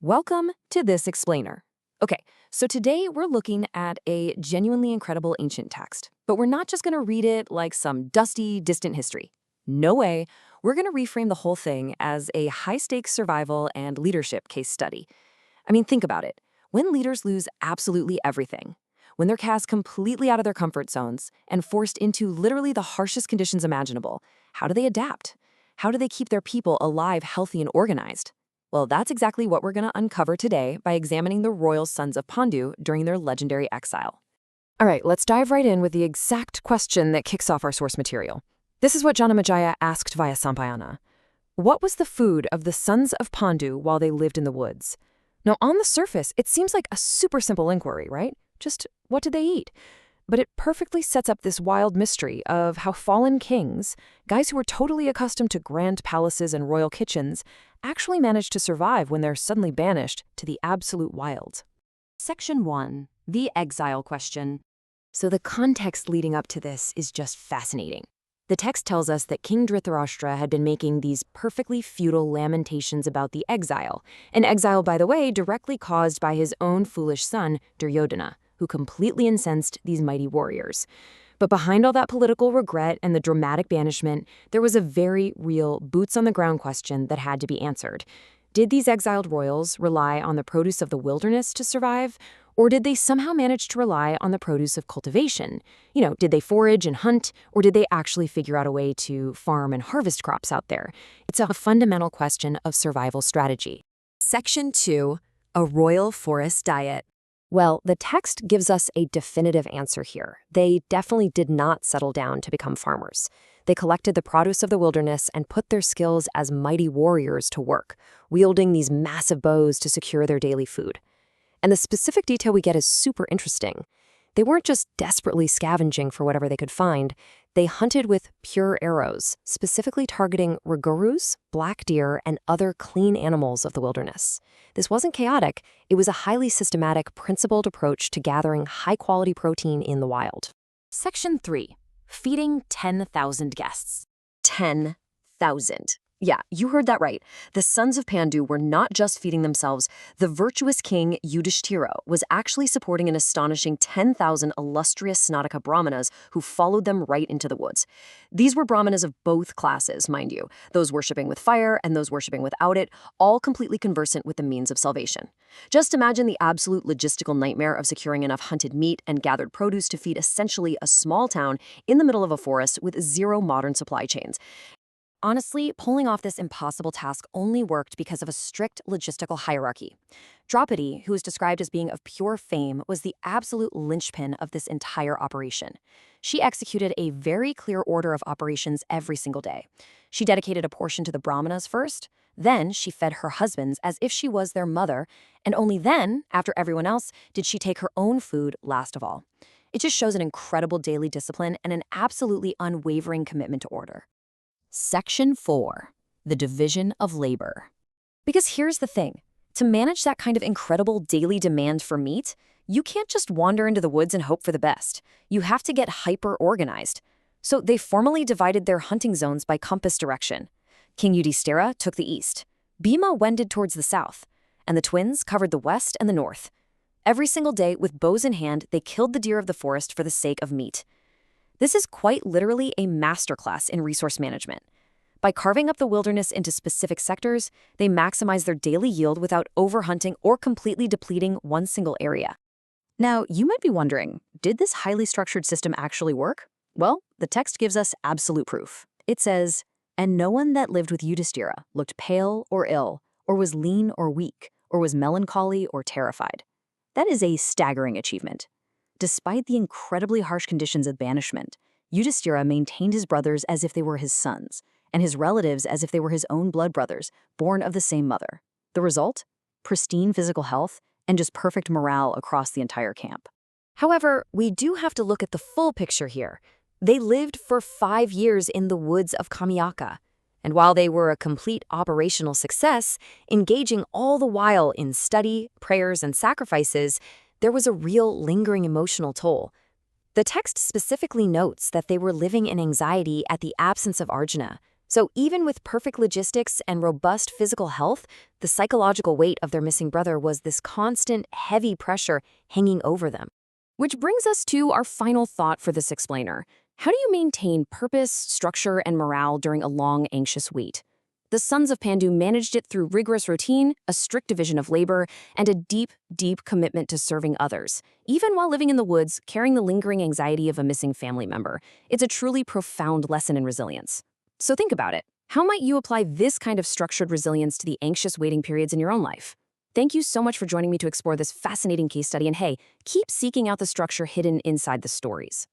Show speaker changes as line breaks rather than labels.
Welcome to this explainer. Okay, so today we're looking at a genuinely incredible ancient text, but we're not just going to read it like some dusty, distant history. No way. We're going to reframe the whole thing as a high-stakes survival and leadership case study. I mean, think about it. When leaders lose absolutely everything, when they're cast completely out of their comfort zones and forced into literally the harshest conditions imaginable, how do they adapt? How do they keep their people alive, healthy, and organized? Well, that's exactly what we're going to uncover today by examining the royal sons of Pandu during their legendary exile. All right, let's dive right in with the exact question that kicks off our source material. This is what Janamejaya asked Vaisampayana. What was the food of the sons of Pandu while they lived in the woods? Now, on the surface, it seems like a super simple inquiry, right? Just what did they eat? But it perfectly sets up this wild mystery of how fallen kings, guys who were totally accustomed to grand palaces and royal kitchens, actually managed to survive when they're suddenly banished to the absolute wild. Section 1. The exile question. So the context leading up to this is just fascinating. The text tells us that King Dhritarashtra had been making these perfectly futile lamentations about the exile, an exile, by the way, directly caused by his own foolish son, Duryodhana, who completely incensed these mighty warriors. But behind all that political regret and the dramatic banishment, there was a very real boots-on-the-ground question that had to be answered. Did these exiled royals rely on the produce of the wilderness to survive, or did they somehow manage to rely on the produce of cultivation? Did they forage and hunt, or did they actually figure out a way to farm and harvest crops out there? It's a fundamental question of survival strategy. Section 2. A royal forest diet. Well, the text gives us a definitive answer here. They definitely did not settle down to become farmers. They collected the produce of the wilderness and put their skills as mighty warriors to work, wielding these massive bows to secure their daily food. And the specific detail we get is super interesting. They weren't just desperately scavenging for whatever they could find. They hunted with pure arrows, specifically targeting rigurus, black deer, and other clean animals of the wilderness. This wasn't chaotic. It was a highly systematic, principled approach to gathering high-quality protein in the wild. Section 3. Feeding 10,000 guests. 10,000. Yeah, you heard that right. The sons of Pandu were not just feeding themselves. The virtuous king Yudhishthira was actually supporting an astonishing 10,000 illustrious Snataka Brahmanas who followed them right into the woods. These were Brahmanas of both classes, mind you, those worshipping with fire and those worshipping without it, all completely conversant with the means of salvation. Just imagine the absolute logistical nightmare of securing enough hunted meat and gathered produce to feed essentially a small town in the middle of a forest with zero modern supply chains. Honestly, pulling off this impossible task only worked because of a strict logistical hierarchy. Draupadi, who is described as being of pure fame, was the absolute linchpin of this entire operation. She executed a very clear order of operations every single day. She dedicated a portion to the Brahmanas first, then she fed her husbands as if she was their mother, and only then, after everyone else, did she take her own food last of all. It just shows an incredible daily discipline and an absolutely unwavering commitment to order. Section 4. The division of labor. Because here's the thing. To manage that kind of incredible daily demand for meat, you can't just wander into the woods and hope for the best. You have to get hyper-organized. So they formally divided their hunting zones by compass direction. King Yudhishthira took the east. Bhima wended towards the south. And the twins covered the west and the north. Every single day, with bows in hand, they killed the deer of the forest for the sake of meat. This is quite literally a masterclass in resource management. By carving up the wilderness into specific sectors, they maximize their daily yield without overhunting or completely depleting one single area. Now, you might be wondering, did this highly structured system actually work? Well, the text gives us absolute proof. It says, "And no one that lived with Yudhishthira looked pale or ill, or was lean or weak, or was melancholy or terrified." That is a staggering achievement. Despite the incredibly harsh conditions of banishment, Yudhishthira maintained his brothers as if they were his sons, and his relatives as if they were his own blood brothers, born of the same mother. The result? Pristine physical health and just perfect morale across the entire camp. However, we do have to look at the full picture here. They lived for 5 years in the woods of Kamyaka, and while they were a complete operational success, engaging all the while in study, prayers, and sacrifices, there was a real lingering emotional toll. The text specifically notes that they were living in anxiety at the absence of Arjuna, So even with perfect logistics and robust physical health, the psychological weight of their missing brother was this constant, heavy pressure hanging over them. Which brings us to our final thought for this explainer. How do you maintain purpose, structure, and morale during a long, anxious wait? The sons of Pandu managed it through rigorous routine, a strict division of labor, and a deep, deep commitment to serving others. Even while living in the woods, carrying the lingering anxiety of a missing family member. It's a truly profound lesson in resilience. So think about it. How might you apply this kind of structured resilience to the anxious waiting periods in your own life? Thank you so much for joining me to explore this fascinating case study, and hey, keep seeking out the structure hidden inside the stories.